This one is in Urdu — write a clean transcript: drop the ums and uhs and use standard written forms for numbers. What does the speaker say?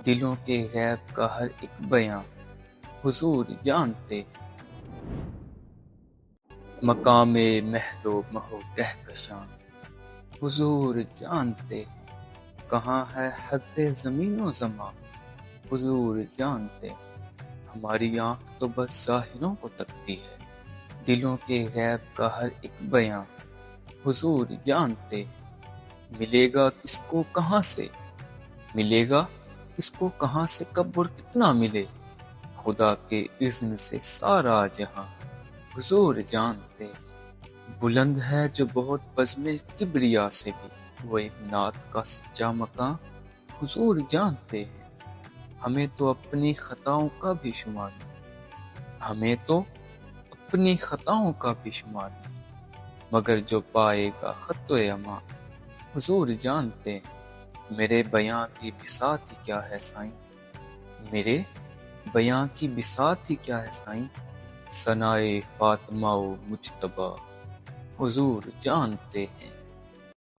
دلوں کے غیب کا ہر ایک بیاں حضور جانتے ہیں۔ مقام مہر و مہو کہکشاں حضور جانتے ہیں۔ کہاں ہے حد زمین و زمان حضور جانتے ہیں۔ ہماری آنکھ تو بس ظاہروں کو تکتی ہے، دلوں کے غیب کا ہر ایک بیاں حضور جانتے ہیں۔ ملے گا کس کو کہاں سے، ملے گا کس کو کہاں سے، کب اور کتنا ملے، خدا کے اذن سے سارا جہاں حضور جانتے ہیں۔ بلند ہے جو بہت بزم کبریا سے بھی، وہ ایک نعت کا سچا مقام حضور جانتے ہیں۔ ہمیں تو اپنی خطاؤں کا بھی شمار نہیں، ہمیں تو اپنی خطاؤں کا بھی شمار نہیں، مگر جو پائے گا خط و امان حضور جانتے ہیں۔ میرے بیاں کی بساط ہی کیا ہے سائیں، میرے بیاں کی بساط ہی کیا ہے سائیں، ثنائے فاطمہ و مجتبیٰ حضور جانتے ہیں۔